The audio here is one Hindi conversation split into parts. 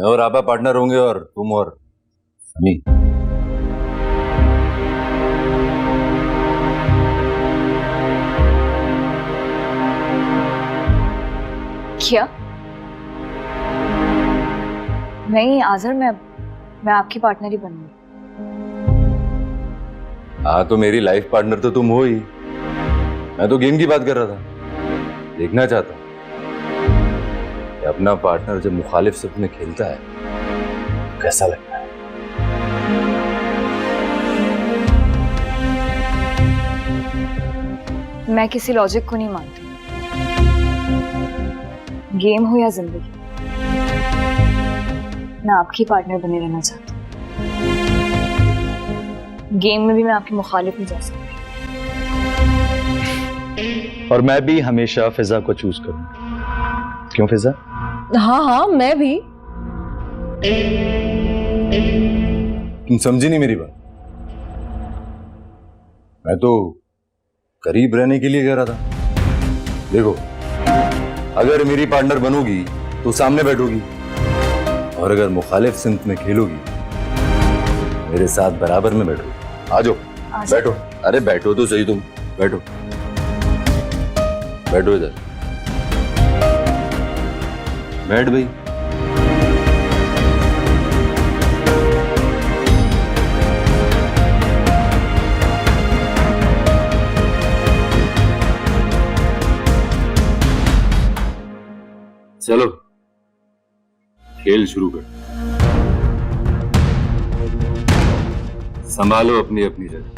मैं और आपा पार्टनर होंगे और तुम और समी। क्या? नहीं आजर, मैं आपकी पार्टनर ही बनूंगी। हाँ तो मेरी लाइफ पार्टनर तो तुम हो ही। मैं तो गेम की बात कर रहा था। देखना चाहता हूं कि अपना पार्टनर जब मुखालिफ सिर्फ में खेलता है कैसा लगता है। मैं किसी लॉजिक को नहीं मानती। गेम हो या जिंदगी, मैं आपकी पार्टनर बने रहना चाहती हूँ। गेम में भी मैं आपकी मुखालिफ नहीं जा सकती। और मैं भी हमेशा फिजा को चूज करूंगा। क्यों फिजा? हाँ हाँ, मैं भी। तुम समझी नहीं मेरी बात। मैं तो करीब रहने के लिए कह रहा था। देखो, अगर मेरी पार्टनर बनोगी तो सामने बैठोगी, और अगर मुखालिफ सिंथ में खेलोगी मेरे साथ बराबर में बैठोगी। आ जाओ, बैठो। अरे बैठो तो सही, तुम बैठो, बैठो इधर। बैठ भाई। चलो खेल शुरू कर। संभालो अपनी अपनी जगह।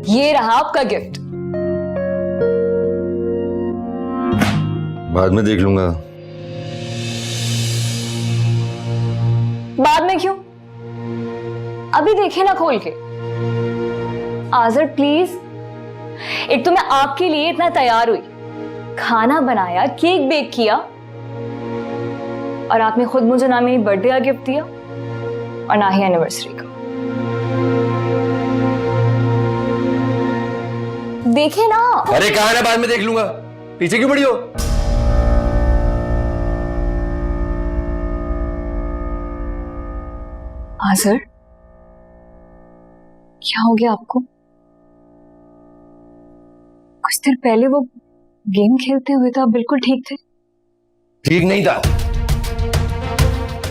ये रहा आपका गिफ्ट। बाद में देख लूंगा। बाद में क्यों? अभी देखे ना खोल के। आजर प्लीज, एक तो मैं आपके लिए इतना तैयार हुई, खाना बनाया, केक बेक किया, और आपने खुद मुझे ना मेरी बर्थडे का गिफ्ट दिया और ना ही एनिवर्सरी का। देखे ना। अरे कहा ना बाद में देख लूंगा, पीछे क्यों पड़ी हो? आजर, क्या हो गया आपको? कुछ देर पहले वो गेम खेलते हुए तो आप बिल्कुल ठीक थे। ठीक नहीं था,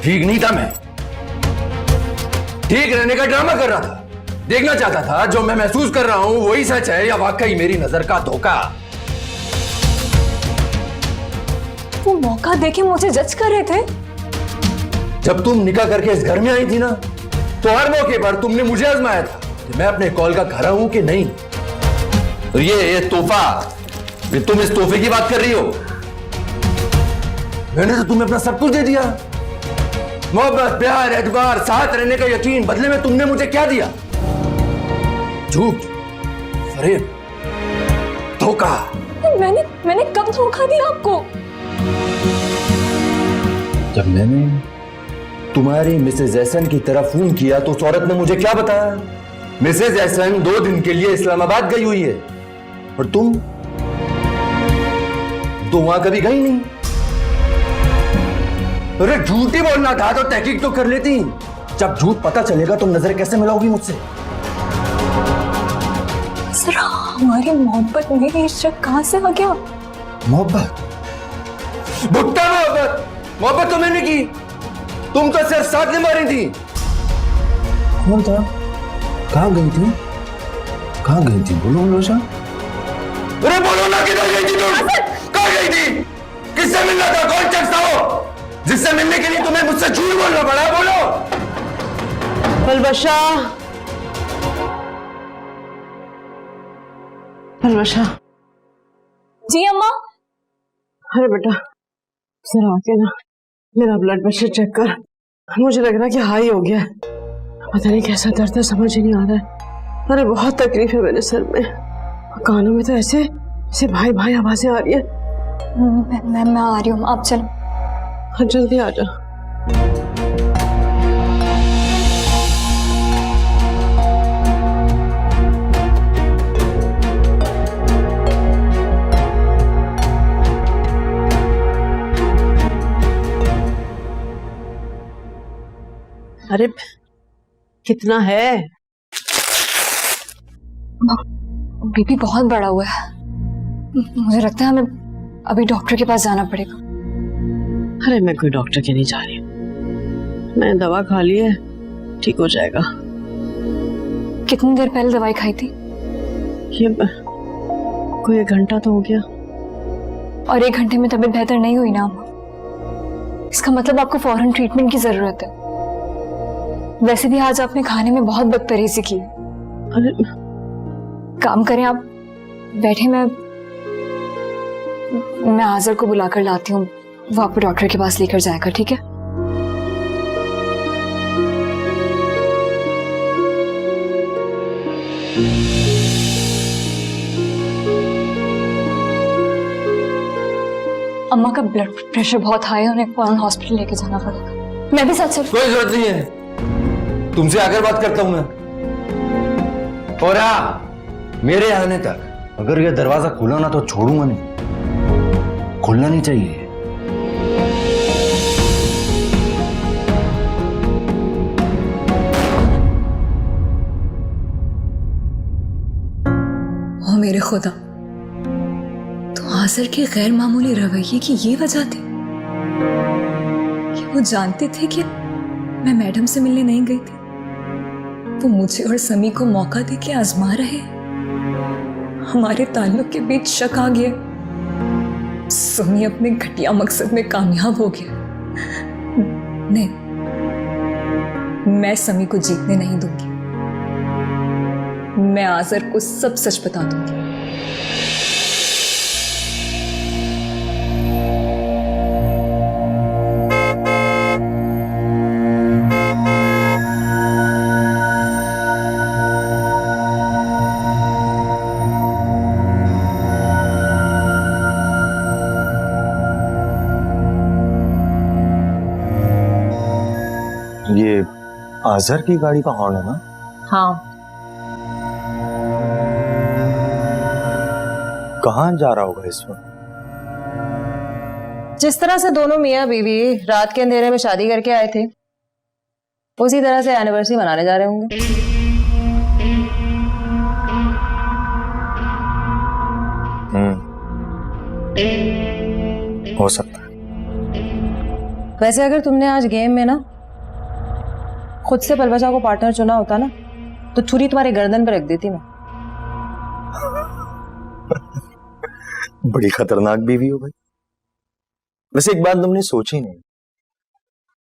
ठीक नहीं था। मैं ठीक रहने का ड्रामा कर रहा था। देखना चाहता था जो मैं महसूस कर रहा हूं वही सच है या वाकई मेरी नजर का धोखा। वो मौका देके मुझे जज कर रहे थे। जब तुम निकाह करके इस घर में आई थी ना, तो हर मौके पर तुमने मुझे आजमाया था कि मैं अपने कॉल का खरा हूं कि नहीं। तो ये तोहफा, तुम इस तोहफे की बात कर रही हो। मैंने तो तुम्हें अपना सब कुछ दे दिया। मोहब्बत, प्यार, एतबार, साथ रहने का यकीन। बदले में तुमने मुझे क्या दिया? झूठ, फरेब, धोखा। मैंने कब धोखा दिया आपको? जब मैंने तुम्हारी मिसेज एहसन की तरफ फोन किया तो उस औरत ने मुझे क्या बताया? मिसेज एहसन 2 दिन के लिए इस्लामाबाद गई हुई है और तुम तो वहां कभी गई नहीं। अरे झूठ ही बोलना था तो तहकीक तो कर लेती। जब झूठ पता चलेगा तो नजर कैसे मिलाओगी मुझसे? सर, हमारी मोहब्बत में ये शक कहां से आ गया? मोहब्बत, भुट्टा मोहब्बत। मोहब्बत तो मैंने की, तुम तो सिर्फ साथ निभारी थी। कौन था? कहां गई थी? कहां गई थी? बोलो रोशा। अरे बोलो ना, किधर गई थी तुम? कहां गई थी? किससे मिलना था? कौन शख्स था वो जिससे मिलने के लिए तुम्हें मुझसे झूठ बोलना पड़ा? बोलो। पलवशा, पलवशा, जी अम्मा। अरे बेटा जरा आके ना मेरा ब्लड प्रेशर चेक कर। मुझे लग रहा है कि हाई हो गया है। पता नहीं कैसा दर्द है, समझ ही नहीं आ रहा है। अरे बहुत तकलीफ है मेरे सर में, कानों में तो ऐसे ऐसे भाई भाई आवाजें आ रही है। मैं आ रही हूँ, आप चलो। हाँ जल्दी आ जा। अरे कितना है? बीपी बहुत बढ़ा हुआ है, मुझे लगता है हमें अभी डॉक्टर के पास जाना पड़ेगा। अरे मैं कोई डॉक्टर के नहीं जा रही, मैंने दवा खा ली है, ठीक हो जाएगा। कितनी देर पहले दवाई खाई थी? ये कोई 1 घंटा तो हो गया। और 1 घंटे में तबीयत बेहतर नहीं हुई ना अम्मा? इसका मतलब आपको फौरन ट्रीटमेंट की जरूरत है। वैसे भी आज आपने खाने में बहुत बदतमीजी की। अरे काम करें आप बैठे, मैं आज़र को बुलाकर लाती हूँ, वो आपको डॉक्टर के पास लेकर जाएगा, ठीक है? अम्मा का ब्लड प्रेशर बहुत हाई है, उन्हें फौरन हॉस्पिटल लेके जाना पड़ेगा। मैं भी साथ चल। कोई जरूरत नहीं है, तुमसे आकर बात करता हूं मैं। और हाँ, मेरे आने तक अगर ये दरवाजा खुला ना तो छोड़ूंगा नहीं, खुलना नहीं चाहिए। ओ मेरे खुदा, तो आज़र के गैर मामूली रवैये की ये वजह थी कि वो जानते थे कि मैं मैडम से मिलने नहीं गई थी। वो मुझे और समी को मौका दे के आजमा रहे। हमारे ताल्लुक के बीच शक आ गया। समी अपने घटिया मकसद में कामयाब हो गया। नहीं, मैं समी को जीतने नहीं दूंगी। मैं आज़र को सब सच बता दूंगी। ये आज़र की गाड़ी का हॉर्न है ना? हाँ। कहाँ जा रहा होगा इस वक्त? जिस तरह से दोनों मियाँ बीवी रात के अंधेरे में शादी करके आए थे, उसी तरह से एनिवर्सरी मनाने जा रहे होंगे। हो सकता है। वैसे अगर तुमने आज गेम में ना खुद से पलवशा को पार्टनर चुना होता ना, तो छुरी तुम्हारे गर्दन पर रख देती मैं। बड़ी खतरनाक बीवी हो भाई। वैसे एक बात तुमने सोची नहीं,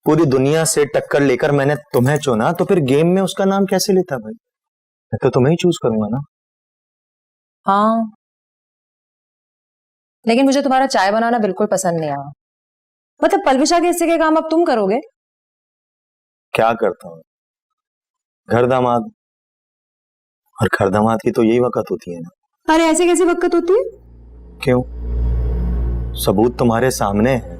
पूरी दुनिया से टक्कर लेकर मैंने तुम्हें चुना, तो फिर गेम में उसका नाम कैसे लेता भाई? मैं तो तुम्हें ही चूज करूंगा ना। हाँ, लेकिन मुझे तुम्हारा चाय बनाना बिल्कुल पसंद नहीं आया। मतलब पलविशा के हिस्से के काम अब तुम करोगे? क्या करता हूं, घर दामाद, और घर दामाद की तो यही वक्त होती है ना। अरे ऐसे कैसे वक्त होती है? क्यों? सबूत तुम्हारे सामने है।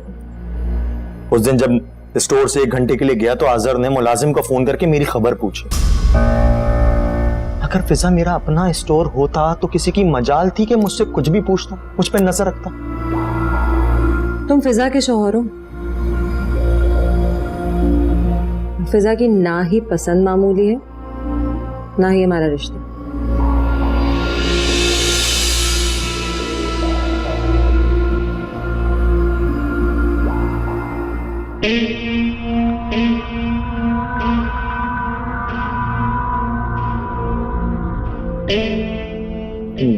उस दिन जब स्टोर से 1 घंटे के लिए गया तो आज़र ने मुलाजिम को फोन करके मेरी खबर पूछी। अगर फिजा मेरा अपना स्टोर होता तो किसी की मजाल थी कि मुझसे कुछ भी पूछता, मुझ पर नजर रखता। तुम फिजा के शौहर हो। फिजा की ना ही पसंद मामूली है, ना ही हमारा रिश्ता।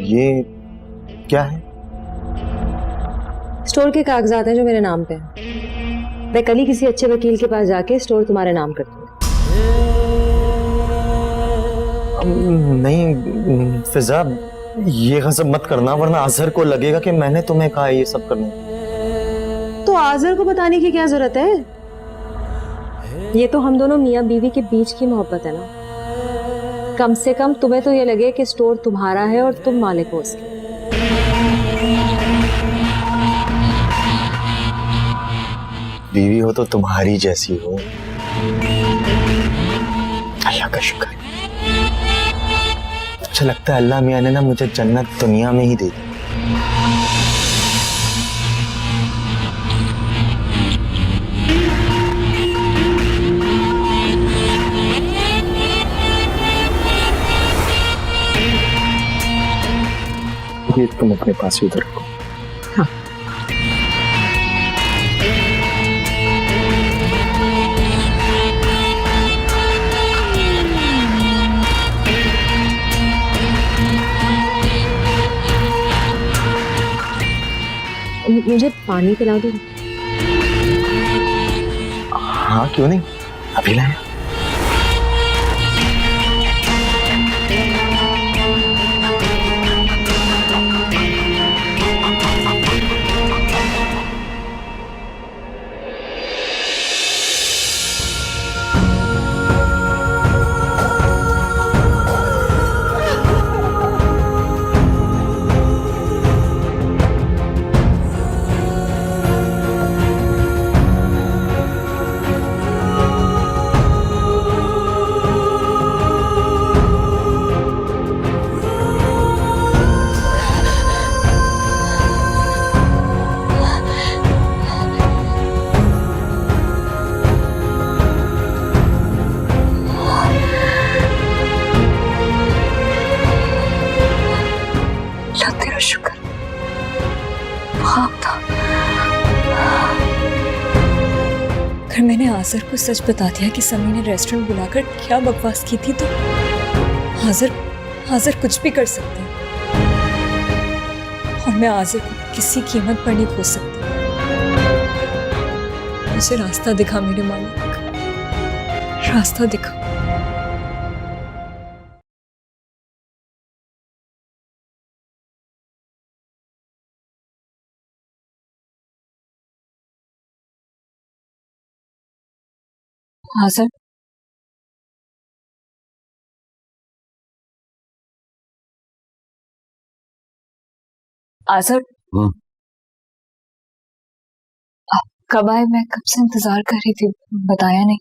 ये क्या है? स्टोर के कागजात हैं जो मेरे नाम पे हैं। मैं कल ही किसी अच्छे वकील के पास जाके स्टोर तुम्हारे नाम करती हूँ। नहीं फिजा, ये गजब मत करना, वरना अजहर को लगेगा कि मैंने तुम्हें कहा है ये सब करने। तो आजर को बताने की क्या जरूरत है? ये तो हम दोनों मियाँ बीवी के बीच की मोहब्बत है ना। कम से कम तुम्हें तो ये लगे कि स्टोर तुम्हारा है और तुम मालिक हो उसके। बीवी हो तो तुम्हारी जैसी हो। अल्लाह का शुक्र। अच्छा लगता है अल्लाह मियाँ ने ना मुझे जन्नत दुनिया में ही दे दी। ये तुम अपने पास ही उधर रखो। मुझे पानी पिला दो। हाँ क्यों नहीं, अभी लाए। शुक्र था। अगर मैंने आजर को सच बता दिया कि समी ने रेस्टोरेंट बुलाकर क्या बकवास की थी, तो आजर कुछ भी कर सकते हैं और मैं आजर को किसी कीमत पर नहीं खो सकती। मुझे रास्ता दिखा मेरे मालिक, रास्ता दिखा। आजर, आजर, आप कब आए? मैं कब से इंतजार कर रही थी, बताया नहीं।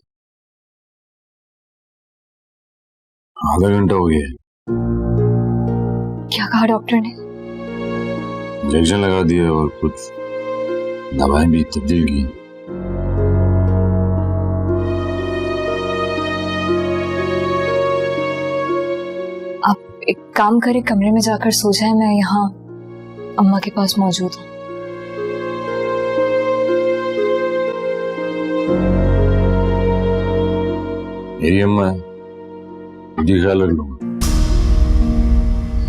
आधा घंटा हो गया। क्या कहा डॉक्टर ने? इंजेक्शन लगा दिया और कुछ दवाएं भी तब्दील की। आप एक काम करें, कमरे में जाकर सो जाए, मैं यहाँ अम्मा के पास मौजूद हूँ। मेरी अम्मा है, मुझे ख्याल रख लूंगा।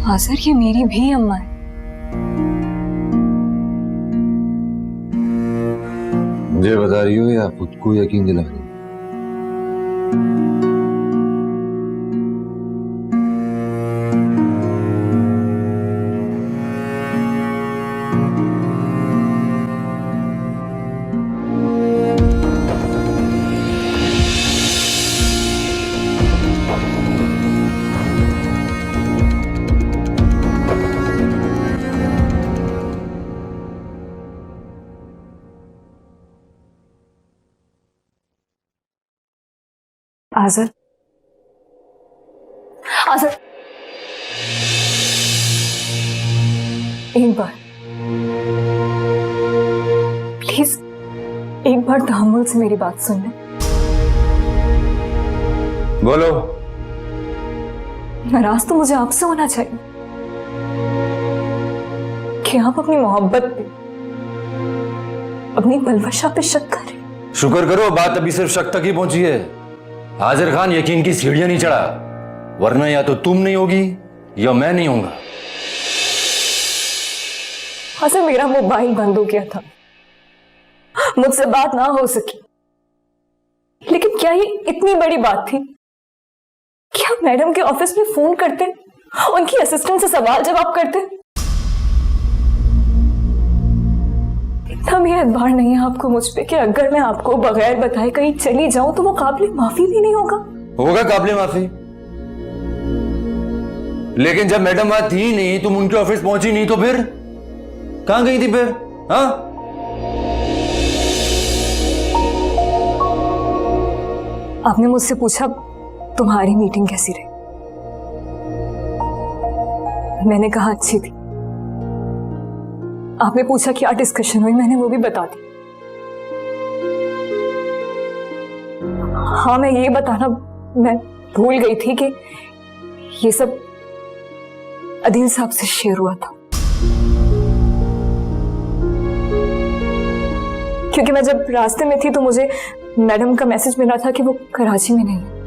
हाँ सर, ये मेरी भी अम्मा है। मुझे बता रही हो या खुद को यकीन दिला रही हो? आजर, आजर, एक बार प्लीज, एक बार तहम्मुल से मेरी बात सुन ले। बोलो। नाराज तो मुझे आपसे होना चाहिए कि आप अपनी मोहब्बत पे, अपनी बलवशा पे शक कर रहे। शुक्र करो बात अभी सिर्फ शक तक ही पहुंची है। हाजिर खान यकीन की सीढ़ियां नहीं चढ़ा, वरना या तो तुम नहीं होगी या मैं नहीं होऊंगा। हाजिर, मेरा मोबाइल बंद हो गया था, मुझसे बात ना हो सकी, लेकिन क्या ये इतनी बड़ी बात थी? क्या मैडम के ऑफिस में फोन करते उनकी असिस्टेंट से सवाल जवाब करते। इतना भी एतबार नहीं है आपको मुझ पे कि अगर मैं आपको बगैर बताए कहीं चली जाऊं तो वो काबिल माफी भी नहीं होगा? होगा काबिल माफी, लेकिन जब मैडम वहां थी नहीं, तुम उनके ऑफिस पहुंची नहीं, तो फिर कहां गई थी फिर? हाँ, आपने मुझसे पूछा तुम्हारी मीटिंग कैसी रही, मैंने कहा अच्छी थी। आपने पूछा क्या डिस्कशन हुई, मैंने वो भी बता दी। हाँ, मैं ये बताना मैं भूल गई थी कि ये सब अदील साहब से शेयर हुआ था, क्योंकि मैं जब रास्ते में थी तो मुझे मैडम का मैसेज मिला था कि वो कराची में नहीं है।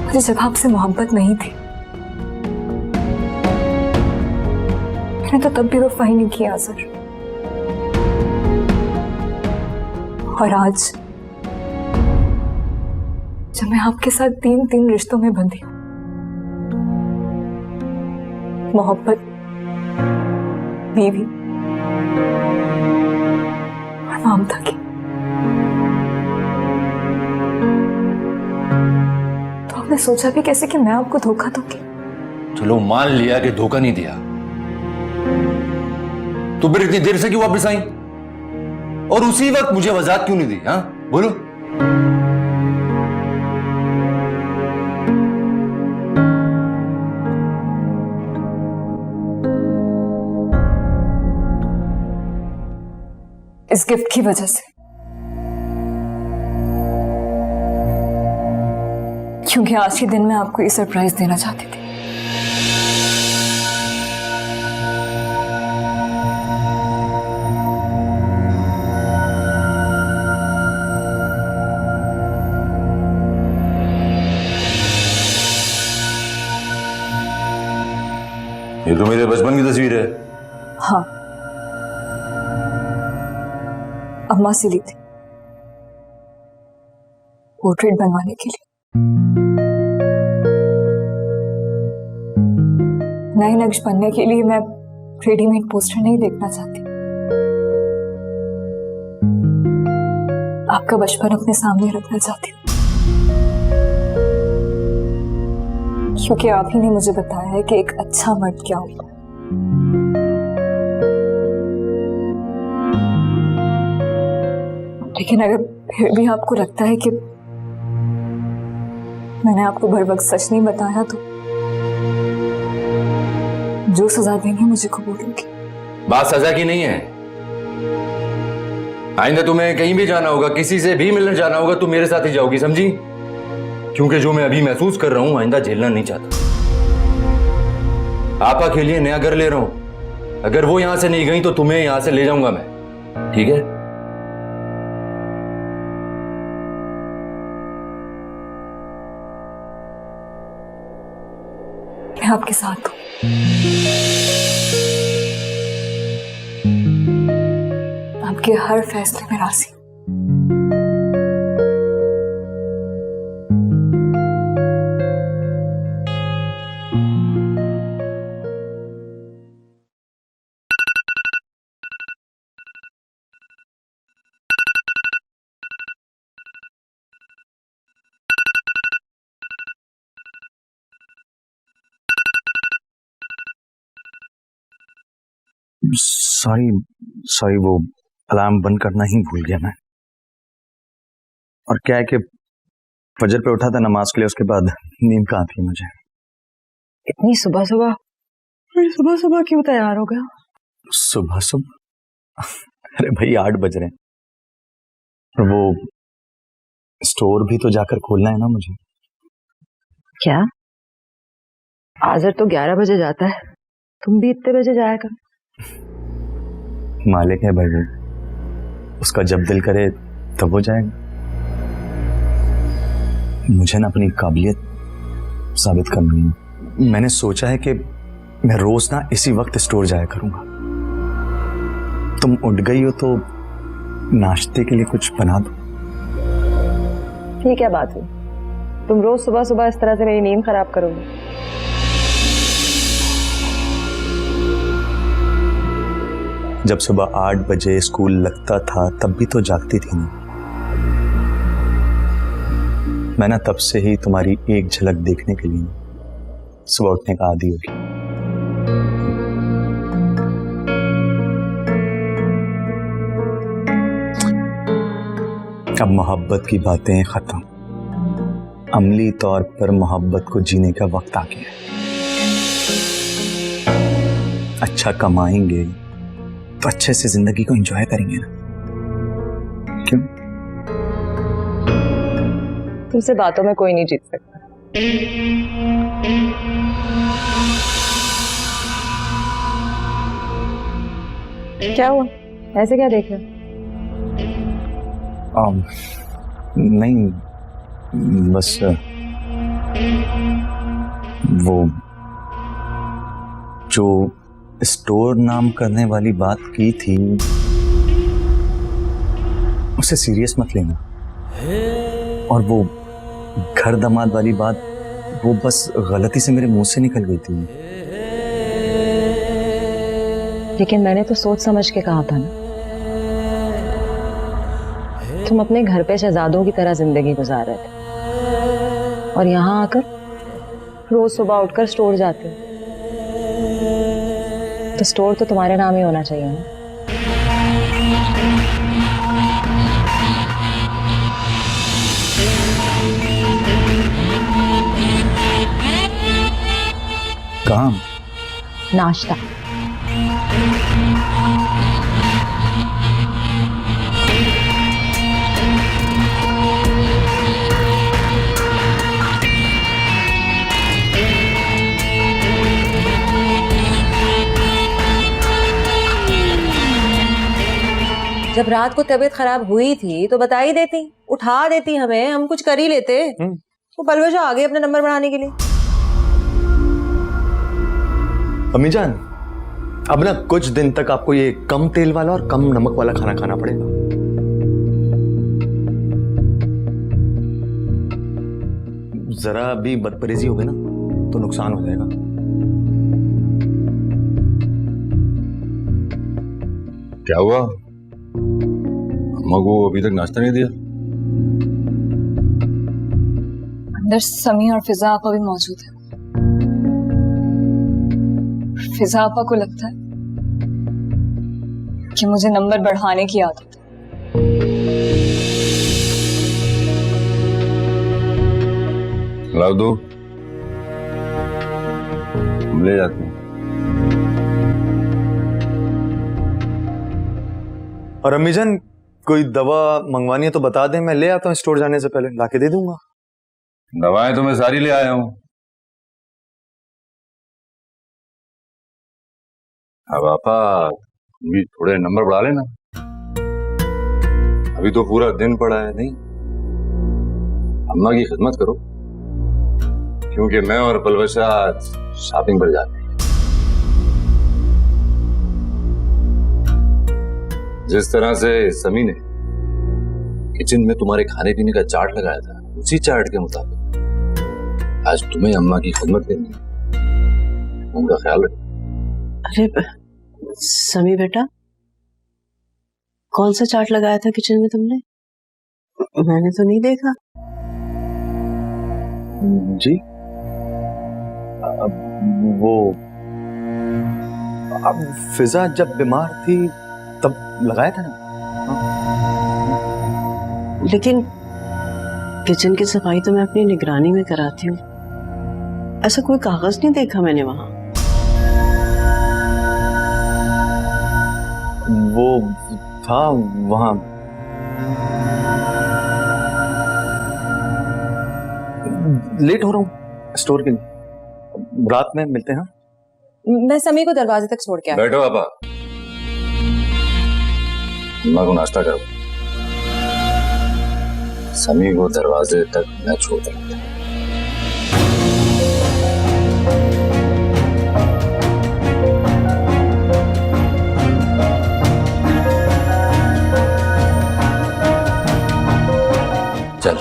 मुझे जब आपसे मोहब्बत नहीं थी, मैंने तो तब भी वफाई नहीं किया सर। और आज जब मैं आपके साथ तीन रिश्तों में बंधी हूं, मोहब्बत, बीवी और ममता की, तो आपने सोचा भी कैसे कि मैं आपको धोखा दूंगी? चलो मान लिया कि धोखा नहीं दिया, तो फिर इतनी देर से क्यों वापस आई और उसी वक्त मुझे वजाहत क्यों नहीं दी? हाँ बोलो। इस गिफ्ट की वजह से, क्योंकि आज के दिन मैं आपको ये सरप्राइज देना चाहती थी। ये तो मेरे बचपन की तस्वीर है। हाँ, अम्मा से ली थी पोर्ट्रेट बनवाने के लिए। नए नक्श बनने के लिए मैं रेडीमेड पोस्टर नहीं देखना चाहती। आपका बचपन अपने सामने रखना चाहती हूँ, क्योंकि आप ही ने मुझे बताया है कि एक अच्छा मर्द क्या होता है। लेकिन अगर फिर भी आपको लगता है कि मैंने आपको भर वक्त सच नहीं बताया, तो जो सजा देंगे मुझे कबूल होगी। बात सजा की नहीं है। आइंदा तुम्हें कहीं भी जाना होगा, किसी से भी मिलने जाना होगा, तो मेरे साथ ही जाओगी, समझी? क्योंकि जो मैं अभी महसूस कर रहा हूं आइंदा झेलना नहीं चाहता। आपा के लिए नया घर ले रहा हूं, अगर वो यहां से नहीं गई तो तुम्हें यहां से ले जाऊंगा मैं, ठीक है? मैं आपके साथ हूं। आपके हर फैसले में राजी हूं। सॉरी वो अलार्म बंद करना ही भूल गया मैं। और क्या है कि फजर पे उठा था नमाज के लिए, उसके बाद नींद कहाँ थी मुझे। इतनी सुबह सुबह क्यों तैयार हो गया? सुबह सुबह? अरे भाई 8 बज रहे हैं, और वो स्टोर भी तो जाकर खोलना है ना मुझे। क्या आजर तो 11 बजे जाता है, तुम भी इतने बजे जाया कर। मालिक है भाई, उसका जब दिल करे तब वो जाएगा। मुझे ना अपनी काबिलियत साबित करनी है। मैंने सोचा है कि मैं रोज ना इसी वक्त स्टोर जाया करूंगा। तुम उठ गई हो तो नाश्ते के लिए कुछ बना दो। ये क्या बात हुई? तुम रोज सुबह सुबह इस तरह से मेरी नींद खराब करोगे? जब सुबह 8 बजे स्कूल लगता था तब भी तो जागती थी ना। मैं ना तब से ही तुम्हारी एक झलक देखने के लिए सुबह उठने का आदी हो गया। अब मोहब्बत की बातें खत्म, अमली तौर पर मोहब्बत को जीने का वक्त आ गया है। अच्छा कमाएंगे तो अच्छे से जिंदगी को एंजॉय करेंगे ना, क्यों? तुमसे बातों में कोई नहीं जीत सकता। क्या हुआ, ऐसे क्या देख रहे हो? नहीं, बस वो जो स्टोर नाम करने वाली बात की थी उसे सीरियस मत लेना, और वो घर दामाद वाली बात वो बस गलती से मेरे मुंह से निकल गई थी। लेकिन मैंने तो सोच समझ के कहा था ना। तुम अपने घर पे शहजादों की तरह जिंदगी गुजार रहे थे और यहाँ आकर रोज सुबह उठकर स्टोर जाते हो, तो स्टोर तो तुम्हारे नाम ही होना चाहिए ना। काम, नाश्ता। जब रात को तबीयत खराब हुई थी तो बता ही देती, उठा देती हमें, हम कुछ कर ही लेते। वो पलवे आ गए अपना नंबर बढ़ाने के लिए। अम्मी जान, अब ना कुछ दिन तक आपको ये कम तेल वाला और कम नमक वाला खाना खाना पड़ेगा। जरा भी बदपरेजी हो गई ना तो नुकसान हो जाएगा। क्या हुआ? अम्मा को अभी तक नाश्ता नहीं दिया? अंदर समी और फिजा आपा भी मौजूद है। फिजा आपा को लगता है कि मुझे नंबर बढ़ाने की आदत है। लाओ दो, हम ले जाते हैं। और अम्मी जान, कोई दवा मंगवानी है तो बता दें, मैं ले आता हूँ स्टोर जाने से पहले, लाके दे दूंगा। दवाएं तो मैं सारी ले आया हूं। अब आपा भी थोड़े नंबर बढ़ा लेना, अभी तो पूरा दिन पड़ा है। नहीं, अम्मा की खिदमत करो, क्योंकि मैं और पलवशा शॉपिंग पर जाते हैं। जिस तरह से समी ने किचन में तुम्हारे खाने पीने का चार्ट लगाया था, उसी चार्ट के मुताबिक आज तुम्हें अम्मा की खिदमत करनी है, उनका ख्याल रखो। अरे समी बेटा, कौन सा चार्ट लगाया था किचन में तुमने? मैंने तो नहीं देखा। जी, वो अब फिजा जब बीमार थी तब लगाया था ना। लेकिन किचन की सफाई तो मैं अपनी निगरानी में कराती हूँ, ऐसा कोई कागज नहीं देखा मैंने वहां। वो था वहां, लेट हो रहा हूँ स्टोर के लिए, रात में मिलते हैं। मैं समी को दरवाजे तक छोड़ के आई। बैठो पापा, अम्मा को नाश्ता करो। समी को दरवाजे तक मैं छोड़ दूंगा। चल।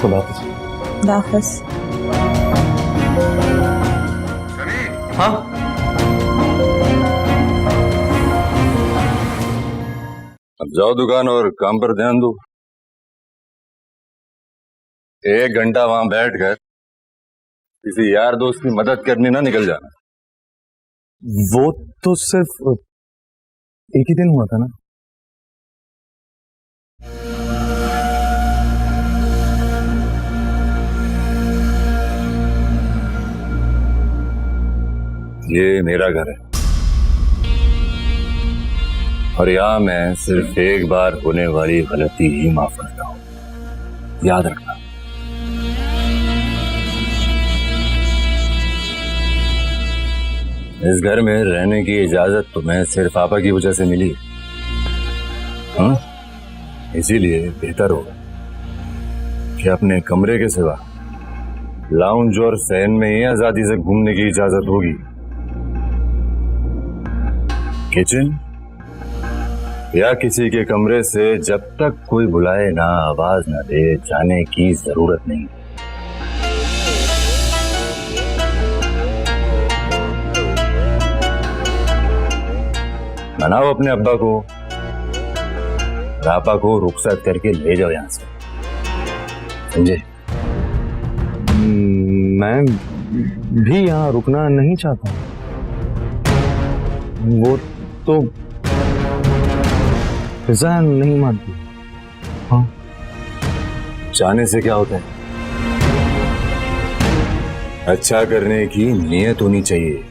खुदाफिज। खुदाफिज। हाँ अब जाओ दुकान और काम पर ध्यान दो। 1 घंटा वहां बैठकर किसी यार दोस्त की मदद करने ना निकल जाना। वो तो सिर्फ एक ही दिन हुआ था ना। ये मेरा घर है और यहां मैं सिर्फ एक बार होने वाली गलती ही माफ करता हूं, याद रखना। इस घर में रहने की इजाजत तुम्हें सिर्फ आपा की वजह से मिली, हाँ? इसीलिए बेहतर होगा कि अपने कमरे के सिवा लाउंज और सहन में ही आजादी से घूमने की इजाजत होगी। किचन या किसी के कमरे से जब तक कोई बुलाए ना, आवाज ना दे, जाने की जरूरत नहीं। मनाओ अपने अब्बा को, रापा को रुखसत करके ले जाओ यहां से, समझे? मैं भी यहाँ रुकना नहीं चाहता। वो तो फिजा नहीं मानती। हाँ, जाने से क्या होता है? अच्छा करने की नीयत होनी चाहिए।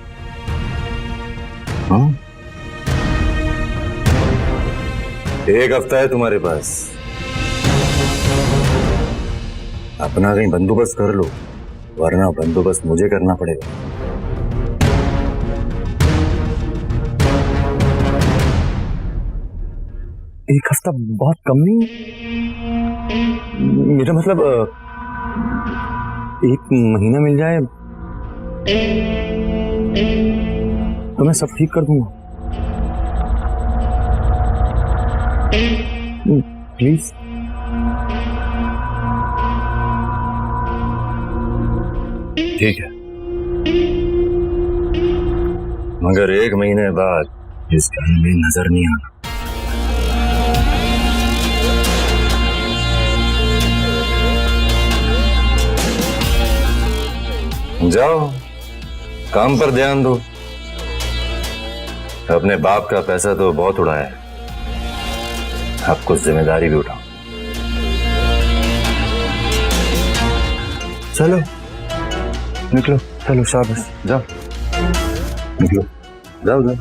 हाँ? 1 हफ्ता है तुम्हारे पास, अपना कहीं बंदोबस्त कर लो, वरना बंदोबस्त मुझे करना पड़ेगा। एक हफ्ता बहुत कम नहीं? मेरा मतलब 1 महीना मिल जाए तो मैं सब ठीक कर दूंगा। प्लीज। ठीक है, मगर 1 महीने बाद इस घर में नजर नहीं आना। जाओ काम पर ध्यान दो। अपने बाप का पैसा तो बहुत उड़ाया है, अब कुछ जिम्मेदारी भी उठाओ। चलो निकलो, चलो शाबाश, जाओ निकलो, जाओ जाओ।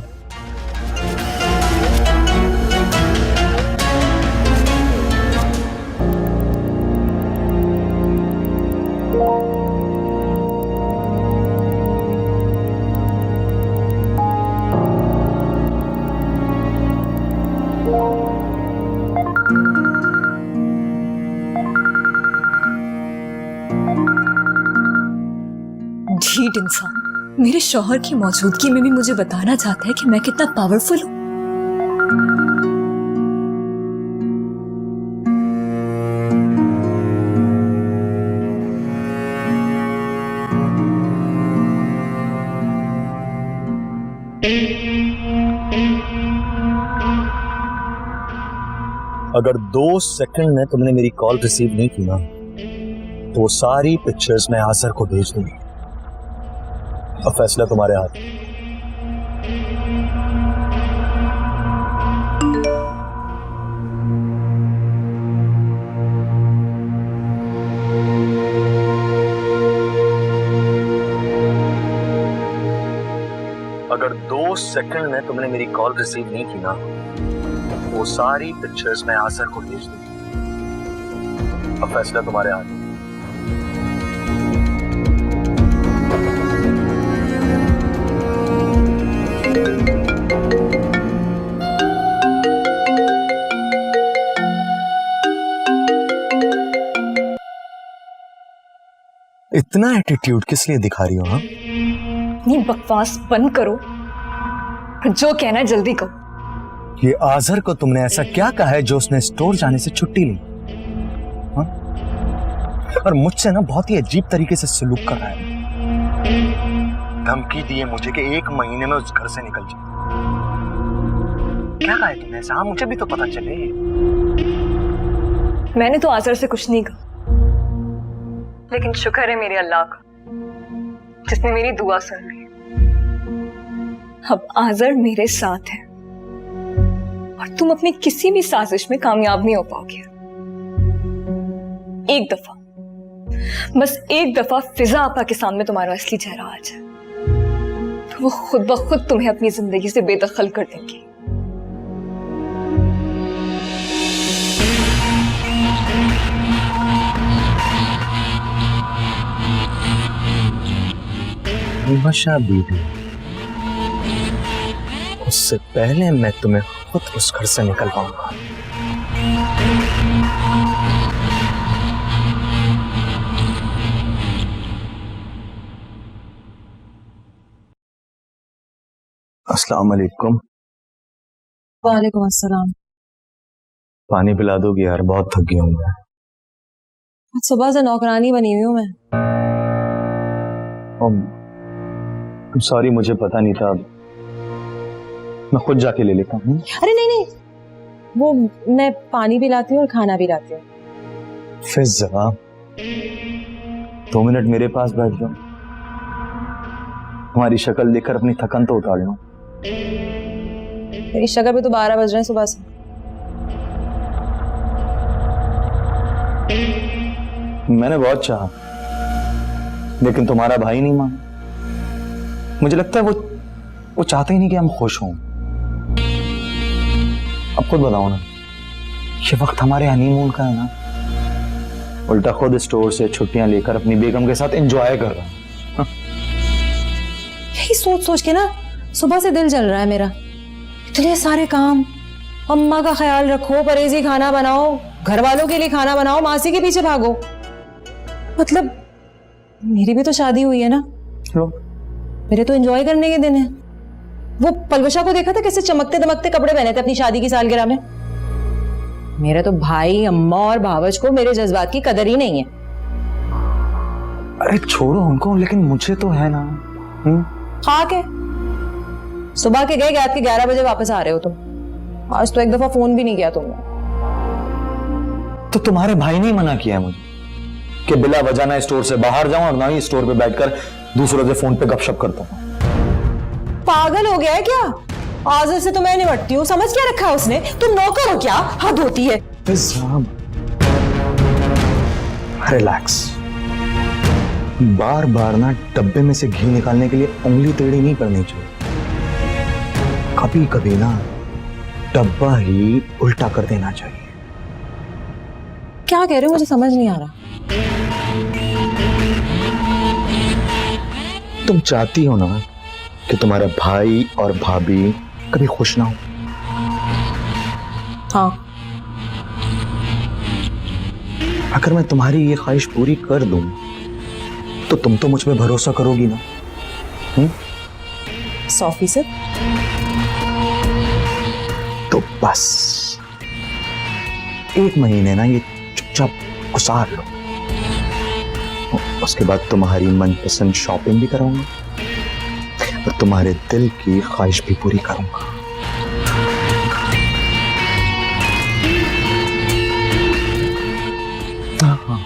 ढीठ इंसान मेरे शौहर की मौजूदगी में भी मुझे बताना चाहता है कि मैं कितना पावरफुल हूं। अगर 2 सेकंड में तुमने मेरी कॉल रिसीव नहीं की ना, तो वो सारी पिक्चर्स मैं आसर को भेज दूंगा। अब फैसला तुम्हारे हाथ में। अगर 2 सेकंड में तुमने मेरी कॉल रिसीव नहीं की ना, तो वो सारी पिक्चर्स मैं आसर को भेज दूंगा। अब फैसला तुम्हारे हाथ में। इतना एटीट्यूड किस लिए दिखा रही हो? हाँ, ये बकवास बंद करो, जो कहना है जल्दी करो। ये आजहर को तुमने ऐसा क्या कहा है जो उसने स्टोर जाने से छुट्टी ली? हाँ? और मुझसे ना बहुत ही अजीब तरीके से सलूक कर रहा है। धमकी दी है मुझे कि 1 महीने में उस घर से निकल जाए। क्या कहा है तुमने ऐसा? मुझे भी तो पता चले। मैंने तो आजर से कुछ नहीं कहा, लेकिन शुक्र है मेरे अल्लाह का जिसने मेरी दुआ सुन ली। अब आजर मेरे साथ है और तुम अपनी किसी भी साजिश में कामयाब नहीं हो पाओगे। एक दफा, बस एक दफा फिजा आपा के सामने तुम्हारा असली चेहरा आ जाए तो वो खुद ब खुद तुम्हें अपनी जिंदगी से बेदखल कर देंगी। बशा बीबी, उससे पहले मैं तुम्हें खुद उस घर से निकलवाऊंगा। अस्सलाम वालेकुम। वालेकुम अस्सलाम। पानी पिला दोगी यार? बहुत थक गया हूं मैं। सुबह से नौकरानी बनी हुई हूँ मैं। सॉरी, मुझे पता नहीं था। मैं खुद जाके ले लेता हूँ। अरे नहीं नहीं, वो मैं पानी भी लाती हूँ और खाना भी लाती हूँ। फिजा, 2 मिनट मेरे पास बैठ जाओ। हमारी शक्ल देखकर अपनी थकन तो उतार लो। मेरी शक्ल पे तो 12 बज रहे हैं सुबह से। मैंने बहुत चाहा, लेकिन तुम्हारा भाई नहीं माना। मुझे लगता है वो चाहते ही नहीं कि हम खुश हों। अब खुद बताओ ना, ये वक्त हमारे हनीमून का है ना, उल्टा खुद स्टोर से छुट्टियां लेकर अपनी बेगम के साथ एंजॉय कर रहा हूं। यही सोच सोच के ना सुबह से दिल जल रहा है मेरा। इतने सारे काम, अम्मा का ख्याल रखो, परहेजी खाना बनाओ, घर वालों के लिए खाना बनाओ, मासी के पीछे भागो। मतलब मेरी भी तो शादी हुई है ना, लो, मेरे तो एंजॉय करने के दिन है। वो पलवशा को देखा था कैसे चमकते दमकते कपड़े पहने थे अपनी शादी की सालगिरह में। मेरे तो भाई, अम्मा और भावज को मेरे जज्बात की कदर ही नहीं है। अरे छोड़ो उनको, लेकिन मुझे तो है ना। खाक है, सुबह के गए, रात के 11 बजे वापस आ रहे हो तुम। आज तो एक दफा फोन भी नहीं किया तुमने। तो तुम्हारे भाई ने मना किया है मुझे कि बिला वजह ना स्टोर से बाहर जाऊं और ना ही स्टोर पे बैठकर दूसरों से फोन पे गपशप करता हूं। पागल हो गया है क्या? आज़र से तो मैं निपटती हूँ, समझ क्या रखा है उसने? तुम नौकर हो क्या? हद होती है। रिलैक्स। बार बार ना डब्बे में से घी निकालने के लिए उंगली टेढ़ी नहीं करनी चाहिए। कभी कभी ना डब्बा ही उल्टा कर देना चाहिए। क्या कह रहे हो? मुझे समझ नहीं आ रहा। तुम चाहती हो ना कि तुम्हारे भाई और भाभी कभी खुश ना हो? हाँ। अगर मैं तुम्हारी ये ख्वाहिश पूरी कर दूं तो तुम तो मुझ पे भरोसा करोगी ना? 100%। तो बस 1 महीने ना ये चुपचाप गुजार लो। उसके बाद तुम्हारी मनपसंद शॉपिंग भी कराऊंगा और तुम्हारे दिल की ख्वाहिश भी पूरी करूंगा। हाँ।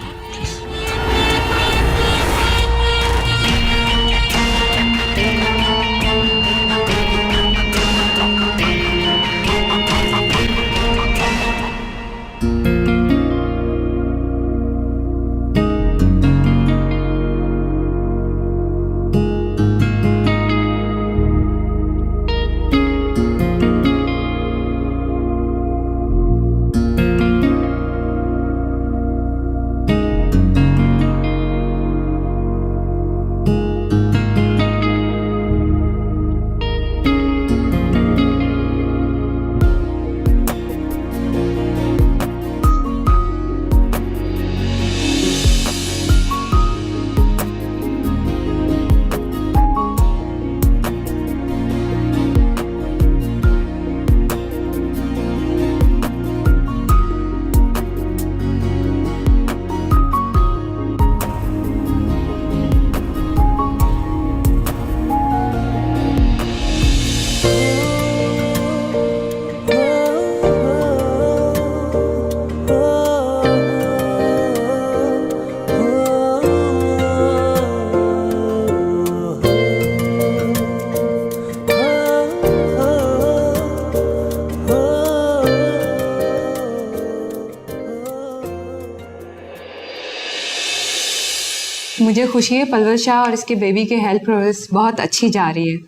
मुझे खुशी है पलवल शाह और इसके बेबी के हेल्थ प्रोग्रेस बहुत अच्छी जा रही है।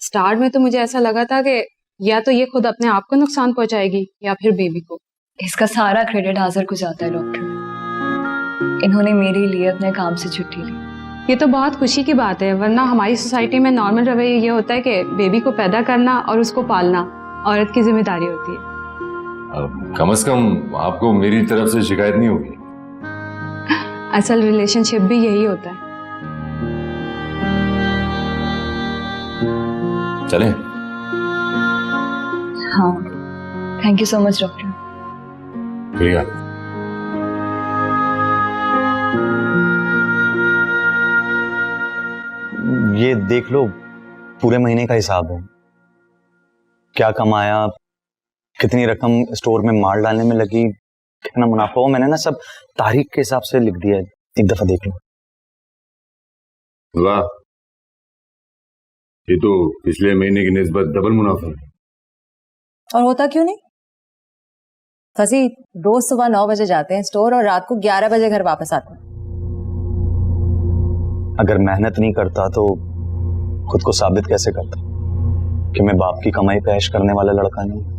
स्टार्ट में तो मुझे ऐसा लगा था कि या तो ये खुद अपने आप को नुकसान पहुंचाएगी या फिर बेबी को। इसका सारा क्रेडिट हाजिर को जाता है डॉक्टर। इन्होंने मेरे लिए अपने काम से छुट्टी ली। ये तो बहुत खुशी की बात है, वरना हमारी सोसाइटी में नॉर्मल रवैया ये होता है कि बेबी को पैदा करना और उसको पालना औरत की जिम्मेदारी होती है। कम से कम आपको मेरी तरफ से शिकायत नहीं होगी। असल रिलेशनशिप भी यही होता है। चलें? हाँ, thank you so much doctor. ठीक है। ये देख लो, पूरे महीने का हिसाब है। क्या कमाया, कितनी रकम स्टोर में माल डालने में लगी, कितना मुनाफा हो, मैंने ना सब तारीख के हिसाब से लिख दिया है। एक दफा देख लो। वाह, ये तो पिछले महीने की निस्बत डबल मुनाफा है। और होता क्यों नहीं? फसी रोज सुबह 9 बजे जाते हैं स्टोर और रात को 11 बजे घर वापस आते हैं। अगर मेहनत नहीं करता तो खुद को साबित कैसे करता कि मैं बाप की कमाई पे ऐश करने वाला लड़का नहीं।